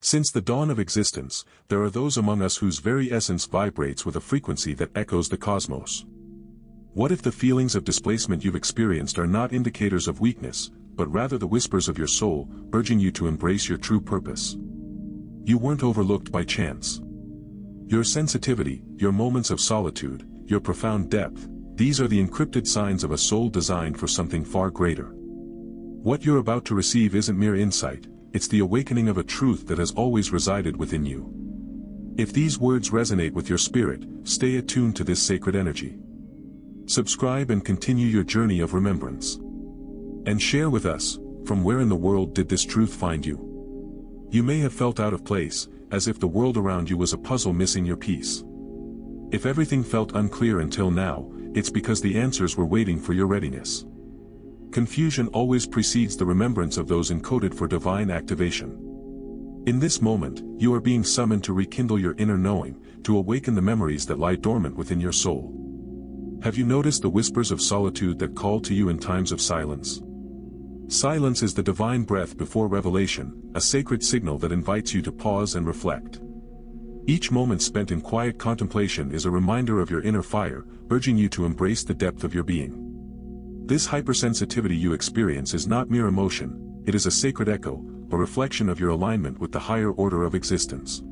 Since the dawn of existence, there are those among us whose very essence vibrates with a frequency that echoes the cosmos. What if the feelings of displacement you've experienced are not indicators of weakness, but rather the whispers of your soul, urging you to embrace your true purpose? You weren't overlooked by chance. Your sensitivity, your moments of solitude, your profound depth, these are the encrypted signs of a soul designed for something far greater. What you're about to receive isn't mere insight, it's the awakening of a truth that has always resided within you. If these words resonate with your spirit, stay attuned to this sacred energy. Subscribe and continue your journey of remembrance. And share with us, from where in the world did this truth find you? You may have felt out of place, as if the world around you was a puzzle missing your piece. If everything felt unclear until now, it's because the answers were waiting for your readiness. Confusion always precedes the remembrance of those encoded for divine activation. In this moment, you are being summoned to rekindle your inner knowing, to awaken the memories that lie dormant within your soul. Have you noticed the whispers of solitude that call to you in times of silence? Silence is the divine breath before revelation, a sacred signal that invites you to pause and reflect. Each moment spent in quiet contemplation is a reminder of your inner fire, urging you to embrace the depth of your being. This hypersensitivity you experience is not mere emotion, it is a sacred echo, a reflection of your alignment with the higher order of existence.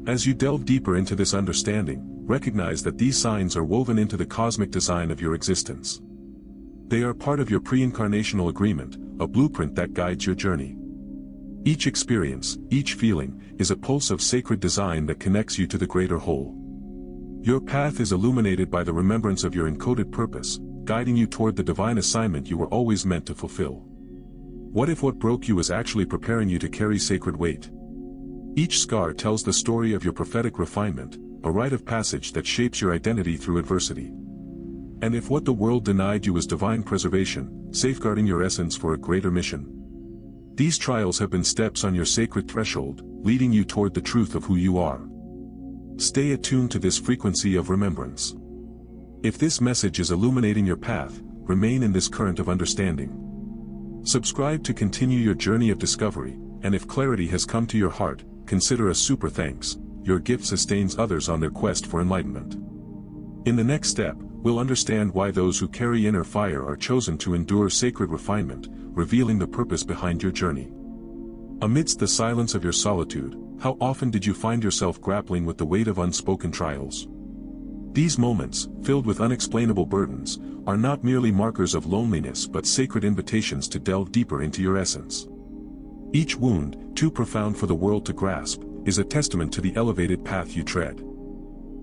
As you delve deeper into this understanding, recognize that these signs are woven into the cosmic design of your existence. They are part of your pre-incarnational agreement, a blueprint that guides your journey. Each experience, each feeling, is a pulse of sacred design that connects you to the greater whole. Your path is illuminated by the remembrance of your encoded purpose, guiding you toward the divine assignment you were always meant to fulfill. What if what broke you was actually preparing you to carry sacred weight? Each scar tells the story of your prophetic refinement, a rite of passage that shapes your identity through adversity. And if what the world denied you was divine preservation, safeguarding your essence for a greater mission? These trials have been steps on your sacred threshold, leading you toward the truth of who you are. Stay attuned to this frequency of remembrance. If this message is illuminating your path, remain in this current of understanding. Subscribe to continue your journey of discovery, and if clarity has come to your heart, consider a super thanks. Your gift sustains others on their quest for enlightenment. In the next step, we'll understand why those who carry inner fire are chosen to endure sacred refinement, revealing the purpose behind your journey. Amidst the silence of your solitude, how often did you find yourself grappling with the weight of unspoken trials? These moments, filled with unexplainable burdens, are not merely markers of loneliness but sacred invitations to delve deeper into your essence. Each wound, too profound for the world to grasp, is a testament to the elevated path you tread.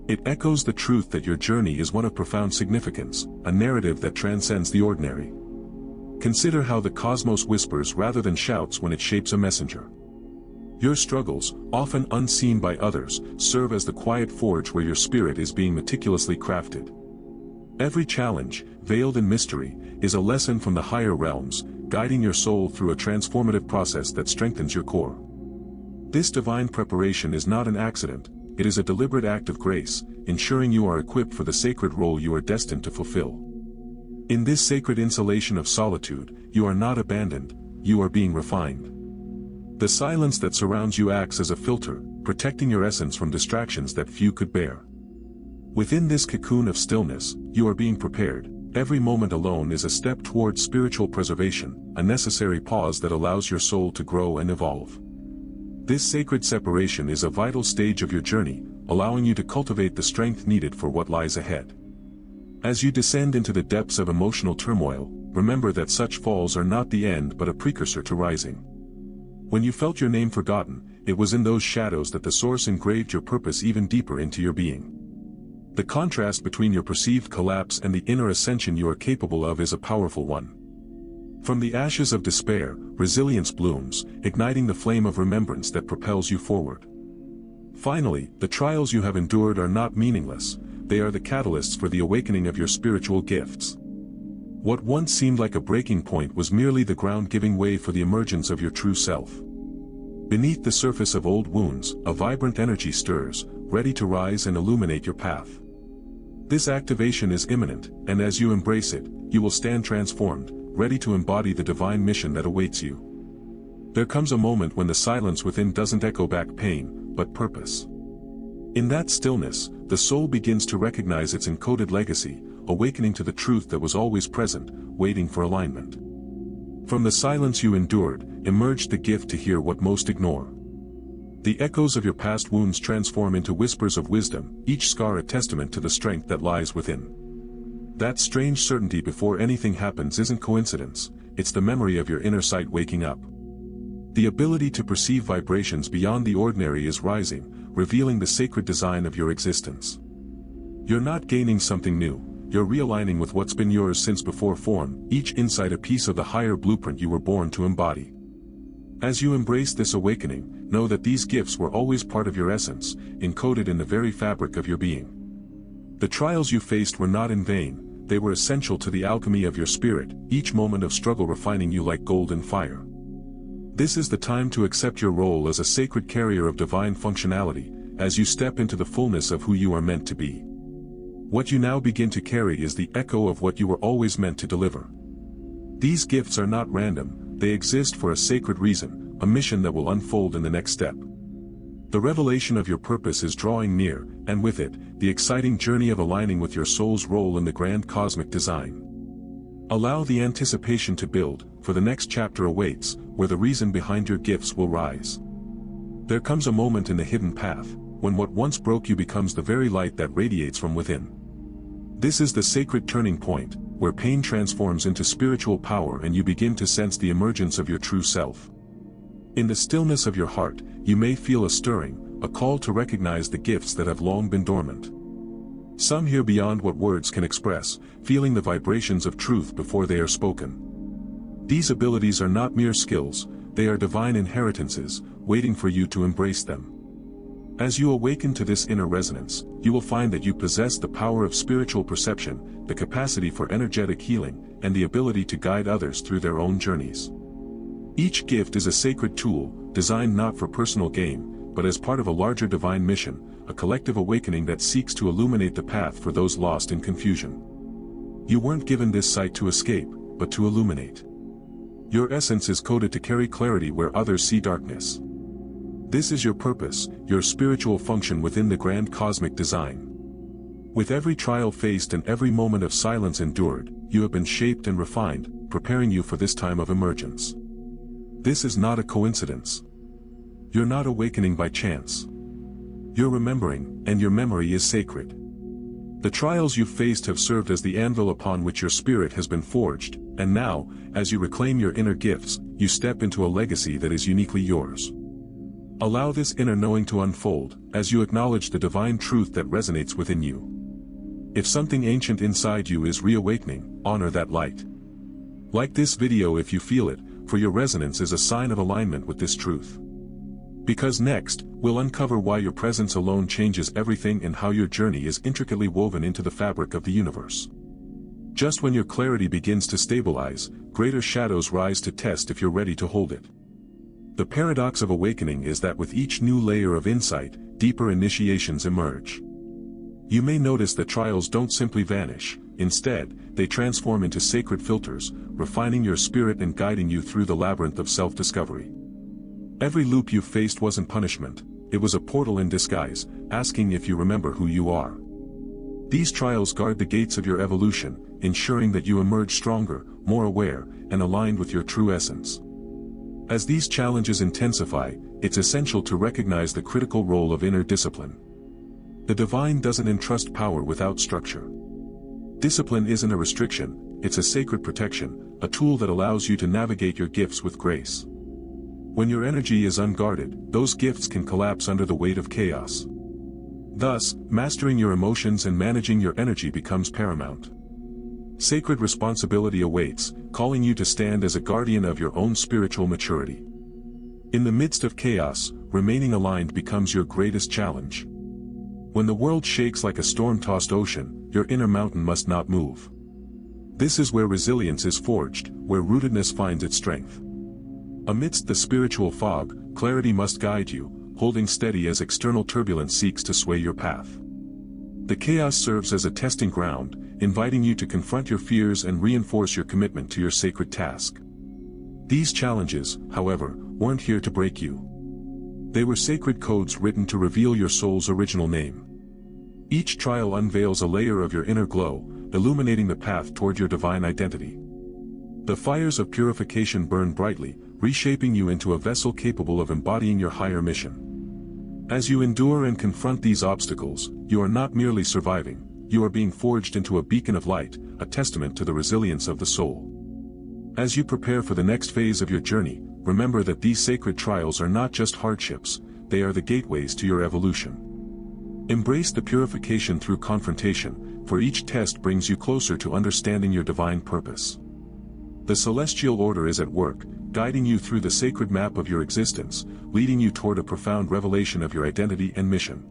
It echoes the truth that your journey is one of profound significance, a narrative that transcends the ordinary. Consider how the cosmos whispers rather than shouts when it shapes a messenger. Your struggles, often unseen by others, serve as the quiet forge where your spirit is being meticulously crafted. Every challenge, veiled in mystery, is a lesson from the higher realms, guiding your soul through a transformative process that strengthens your core. This divine preparation is not an accident, it is a deliberate act of grace, ensuring you are equipped for the sacred role you are destined to fulfill. In this sacred insulation of solitude, you are not abandoned, you are being refined. The silence that surrounds you acts as a filter, protecting your essence from distractions that few could bear. Within this cocoon of stillness, you are being prepared. Every moment alone is a step toward spiritual preservation, a necessary pause that allows your soul to grow and evolve. This sacred separation is a vital stage of your journey, allowing you to cultivate the strength needed for what lies ahead. As you descend into the depths of emotional turmoil, remember that such falls are not the end but a precursor to rising. When you felt your name forgotten, it was in those shadows that the source engraved your purpose even deeper into your being. The contrast between your perceived collapse and the inner ascension you are capable of is a powerful one. From the ashes of despair, resilience blooms, igniting the flame of remembrance that propels you forward. Finally, the trials you have endured are not meaningless, they are the catalysts for the awakening of your spiritual gifts. What once seemed like a breaking point was merely the ground giving way for the emergence of your true self. Beneath the surface of old wounds, a vibrant energy stirs, ready to rise and illuminate your path. This activation is imminent, and as you embrace it, you will stand transformed, ready to embody the divine mission that awaits you. There comes a moment when the silence within doesn't echo back pain, but purpose. In that stillness, the soul begins to recognize its encoded legacy, awakening to the truth that was always present, waiting for alignment. From the silence you endured, emerged the gift to hear what most ignore. The echoes of your past wounds transform into whispers of wisdom, each scar a testament to the strength that lies within. That strange certainty before anything happens isn't coincidence, it's the memory of your inner sight waking up. The ability to perceive vibrations beyond the ordinary is rising, revealing the sacred design of your existence. You're not gaining something new, you're realigning with what's been yours since before form, each insight a piece of the higher blueprint you were born to embody. As you embrace this awakening, know that these gifts were always part of your essence, encoded in the very fabric of your being. The trials you faced were not in vain, they were essential to the alchemy of your spirit, each moment of struggle refining you like gold in fire. This is the time to accept your role as a sacred carrier of divine functionality, as you step into the fullness of who you are meant to be. What you now begin to carry is the echo of what you were always meant to deliver. These gifts are not random, they exist for a sacred reason, a mission that will unfold in the next step. The revelation of your purpose is drawing near, and with it, the exciting journey of aligning with your soul's role in the grand cosmic design. Allow the anticipation to build, for the next chapter awaits, where the reason behind your gifts will rise. There comes a moment in the hidden path, when what once broke you becomes the very light that radiates from within. This is the sacred turning point, where pain transforms into spiritual power and you begin to sense the emergence of your true self. In the stillness of your heart, you may feel a stirring, a call to recognize the gifts that have long been dormant. Some hear beyond what words can express, feeling the vibrations of truth before they are spoken. These abilities are not mere skills, they are divine inheritances, waiting for you to embrace them. As you awaken to this inner resonance, you will find that you possess the power of spiritual perception, the capacity for energetic healing, and the ability to guide others through their own journeys. Each gift is a sacred tool, designed not for personal gain, but as part of a larger divine mission, a collective awakening that seeks to illuminate the path for those lost in confusion. You weren't given this sight to escape, but to illuminate. Your essence is coded to carry clarity where others see darkness. This is your purpose, your spiritual function within the grand cosmic design. With every trial faced and every moment of silence endured, you have been shaped and refined, preparing you for this time of emergence. This is not a coincidence. You're not awakening by chance. You're remembering, and your memory is sacred. The trials you've faced have served as the anvil upon which your spirit has been forged, and now, as you reclaim your inner gifts, you step into a legacy that is uniquely yours. Allow this inner knowing to unfold, as you acknowledge the divine truth that resonates within you. If something ancient inside you is reawakening, honor that light. Like this video if you feel it, for your resonance is a sign of alignment with this truth. Because next, we'll uncover why your presence alone changes everything and how your journey is intricately woven into the fabric of the universe. Just when your clarity begins to stabilize, greater shadows rise to test if you're ready to hold it. The paradox of awakening is that with each new layer of insight, deeper initiations emerge. You may notice that trials don't simply vanish, instead, they transform into sacred filters, refining your spirit and guiding you through the labyrinth of self-discovery. Every loop you faced wasn't punishment, it was a portal in disguise, asking if you remember who you are. These trials guard the gates of your evolution, ensuring that you emerge stronger, more aware, and aligned with your true essence. As these challenges intensify, it's essential to recognize the critical role of inner discipline. The divine doesn't entrust power without structure. Discipline isn't a restriction, it's a sacred protection, a tool that allows you to navigate your gifts with grace. When your energy is unguarded, those gifts can collapse under the weight of chaos. Thus, mastering your emotions and managing your energy becomes paramount. Sacred responsibility awaits, calling you to stand as a guardian of your own spiritual maturity. In the midst of chaos, remaining aligned becomes your greatest challenge. When the world shakes like a storm-tossed ocean, your inner mountain must not move. This is where resilience is forged, where rootedness finds its strength. Amidst the spiritual fog, clarity must guide you, holding steady as external turbulence seeks to sway your path. The chaos serves as a testing ground, inviting you to confront your fears and reinforce your commitment to your sacred task. These challenges, however, weren't here to break you. They were sacred codes written to reveal your soul's original name. Each trial unveils a layer of your inner glow, illuminating the path toward your divine identity. The fires of purification burn brightly, reshaping you into a vessel capable of embodying your higher mission. As you endure and confront these obstacles, you are not merely surviving, you are being forged into a beacon of light, a testament to the resilience of the soul. As you prepare for the next phase of your journey, remember that these sacred trials are not just hardships, they are the gateways to your evolution. Embrace the purification through confrontation, for each test brings you closer to understanding your divine purpose. The celestial order is at work, guiding you through the sacred map of your existence, leading you toward a profound revelation of your identity and mission.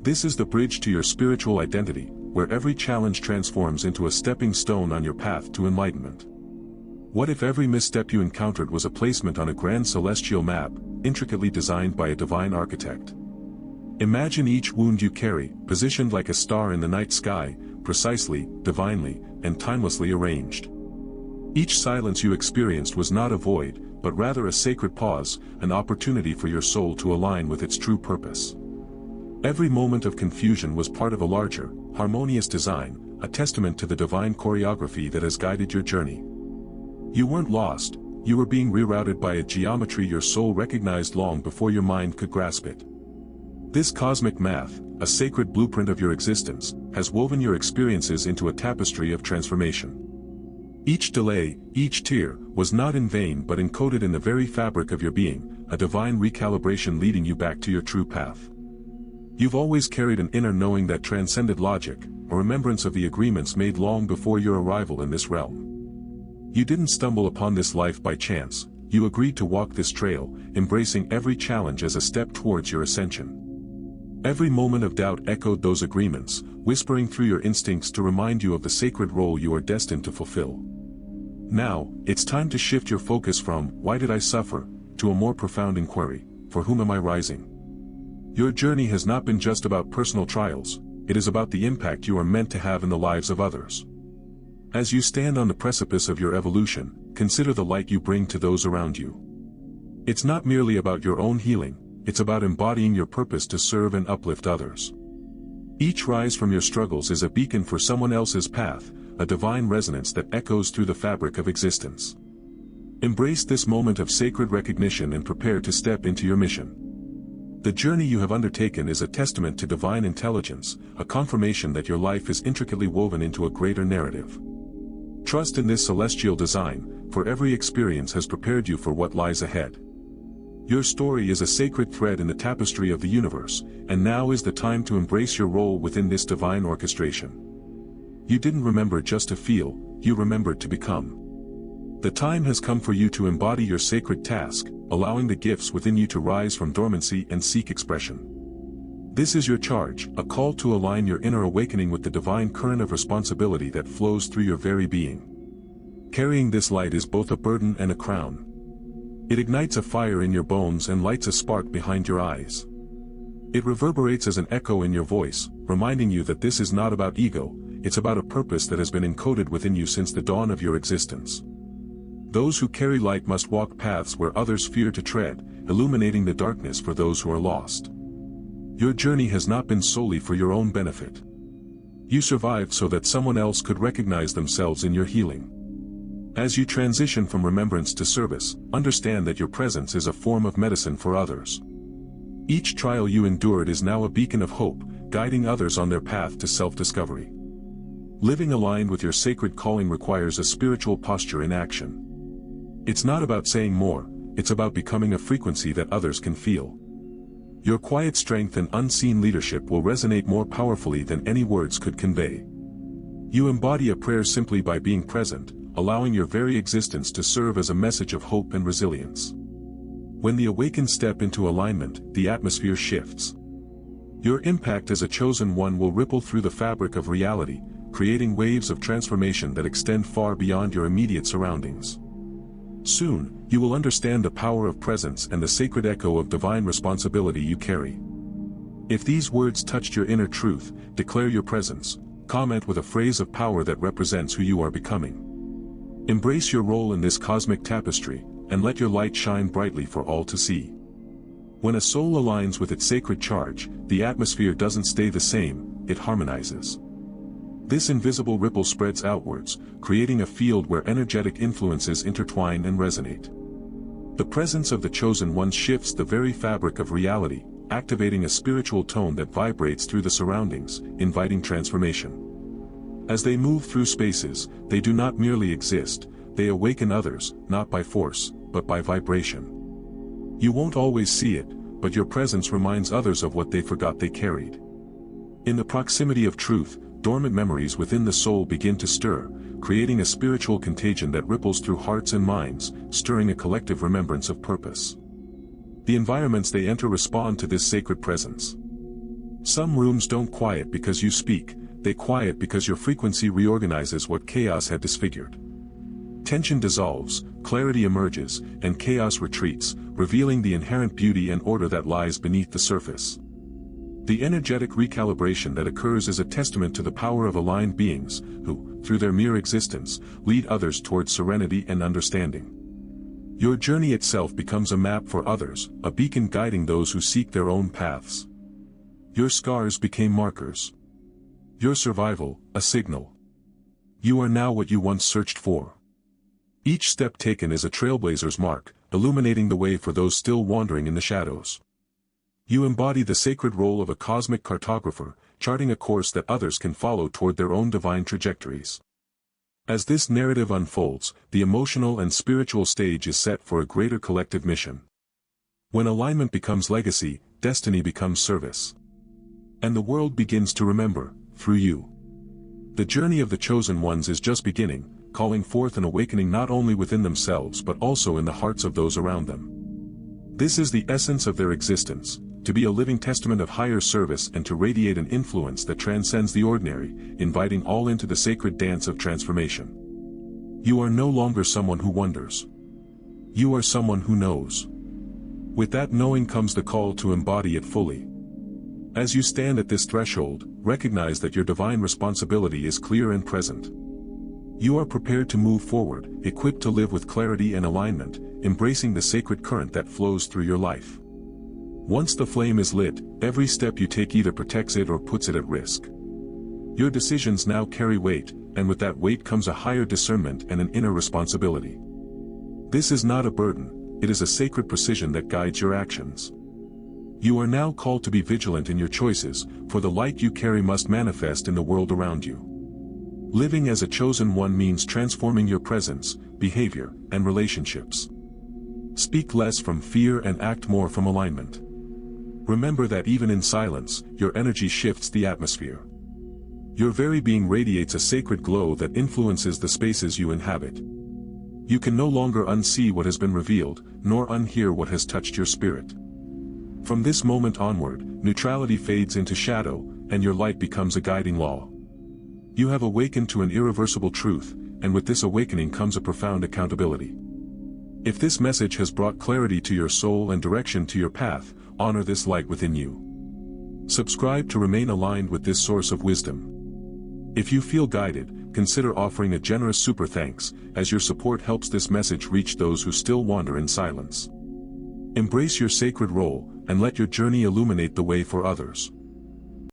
This is the bridge to your spiritual identity, where every challenge transforms into a stepping stone on your path to enlightenment. What if every misstep you encountered was a placement on a grand celestial map, intricately designed by a divine architect? Imagine each wound you carry, positioned like a star in the night sky, precisely, divinely, and timelessly arranged. Each silence you experienced was not a void, but rather a sacred pause, an opportunity for your soul to align with its true purpose. Every moment of confusion was part of a larger, harmonious design, a testament to the divine choreography that has guided your journey. You weren't lost, you were being rerouted by a geometry your soul recognized long before your mind could grasp it. This cosmic math, a sacred blueprint of your existence, has woven your experiences into a tapestry of transformation. Each delay, each tear, was not in vain but encoded in the very fabric of your being, a divine recalibration leading you back to your true path. You've always carried an inner knowing that transcended logic, a remembrance of the agreements made long before your arrival in this realm. You didn't stumble upon this life by chance, you agreed to walk this trail, embracing every challenge as a step towards your ascension. Every moment of doubt echoed those agreements, whispering through your instincts to remind you of the sacred role you are destined to fulfill. Now, it's time to shift your focus from, "Why did I suffer?" to a more profound inquiry, "For whom am I rising?" Your journey has not been just about personal trials, it is about the impact you are meant to have in the lives of others. As you stand on the precipice of your evolution, consider the light you bring to those around you. It's not merely about your own healing, it's about embodying your purpose to serve and uplift others. Each rise from your struggles is a beacon for someone else's path, a divine resonance that echoes through the fabric of existence. Embrace this moment of sacred recognition and prepare to step into your mission. The journey you have undertaken is a testament to divine intelligence, a confirmation that your life is intricately woven into a greater narrative. Trust in this celestial design, for every experience has prepared you for what lies ahead. Your story is a sacred thread in the tapestry of the universe, and now is the time to embrace your role within this divine orchestration. You didn't remember just to feel, you remembered to become. The time has come for you to embody your sacred task, allowing the gifts within you to rise from dormancy and seek expression. This is your charge, a call to align your inner awakening with the divine current of responsibility that flows through your very being. Carrying this light is both a burden and a crown. It ignites a fire in your bones and lights a spark behind your eyes. It reverberates as an echo in your voice, reminding you that this is not about ego, it's about a purpose that has been encoded within you since the dawn of your existence. Those who carry light must walk paths where others fear to tread, illuminating the darkness for those who are lost. Your journey has not been solely for your own benefit. You survived so that someone else could recognize themselves in your healing. As you transition from remembrance to service, understand that your presence is a form of medicine for others. Each trial you endured is now a beacon of hope, guiding others on their path to self-discovery. Living aligned with your sacred calling requires a spiritual posture in action. It's not about saying more, it's about becoming a frequency that others can feel. Your quiet strength and unseen leadership will resonate more powerfully than any words could convey. You embody a prayer simply by being present, allowing your very existence to serve as a message of hope and resilience. When the awakened step into alignment, the atmosphere shifts. Your impact as a chosen one will ripple through the fabric of reality, creating waves of transformation that extend far beyond your immediate surroundings. Soon, you will understand the power of presence and the sacred echo of divine responsibility you carry. If these words touched your inner truth, declare your presence, comment with a phrase of power that represents who you are becoming. Embrace your role in this cosmic tapestry, and let your light shine brightly for all to see. When a soul aligns with its sacred charge, the atmosphere doesn't stay the same, it harmonizes. This invisible ripple spreads outwards, creating a field where energetic influences intertwine and resonate. The presence of the chosen one shifts the very fabric of reality, activating a spiritual tone that vibrates through the surroundings, inviting transformation. As they move through spaces, they do not merely exist, they awaken others, not by force, but by vibration. You won't always see it, but your presence reminds others of what they forgot they carried. In the proximity of truth, dormant memories within the soul begin to stir, creating a spiritual contagion that ripples through hearts and minds, stirring a collective remembrance of purpose. The environments they enter respond to this sacred presence. Some rooms don't quiet because you speak, they quiet because your frequency reorganizes what chaos had disfigured. Tension dissolves, clarity emerges, and chaos retreats, revealing the inherent beauty and order that lies beneath the surface. The energetic recalibration that occurs is a testament to the power of aligned beings, who, through their mere existence, lead others towards serenity and understanding. Your journey itself becomes a map for others, a beacon guiding those who seek their own paths. Your scars became markers. Your survival, a signal. You are now what you once searched for. Each step taken is a trailblazer's mark, illuminating the way for those still wandering in the shadows. You embody the sacred role of a cosmic cartographer, charting a course that others can follow toward their own divine trajectories. As this narrative unfolds, the emotional and spiritual stage is set for a greater collective mission. When alignment becomes legacy, destiny becomes service. And the world begins to remember, through you. The journey of the chosen ones is just beginning, calling forth an awakening not only within themselves but also in the hearts of those around them. This is the essence of their existence, to be a living testament of higher service and to radiate an influence that transcends the ordinary, inviting all into the sacred dance of transformation. You are no longer someone who wonders. You are someone who knows. With that knowing comes the call to embody it fully. As you stand at this threshold, recognize that your divine responsibility is clear and present. You are prepared to move forward, equipped to live with clarity and alignment, embracing the sacred current that flows through your life. Once the flame is lit, every step you take either protects it or puts it at risk. Your decisions now carry weight, and with that weight comes a higher discernment and an inner responsibility. This is not a burden, it is a sacred precision that guides your actions. You are now called to be vigilant in your choices, for the light you carry must manifest in the world around you. Living as a chosen one means transforming your presence, behavior, and relationships. Speak less from fear and act more from alignment. Remember that even in silence, your energy shifts the atmosphere. Your very being radiates a sacred glow that influences the spaces you inhabit. You can no longer unsee what has been revealed, nor unhear what has touched your spirit. From this moment onward, neutrality fades into shadow, and your light becomes a guiding law. You have awakened to an irreversible truth, and with this awakening comes a profound accountability. If this message has brought clarity to your soul and direction to your path, honor this light within you. Subscribe to remain aligned with this source of wisdom. If you feel guided, consider offering a generous super thanks, as your support helps this message reach those who still wander in silence. Embrace your sacred role, and let your journey illuminate the way for others.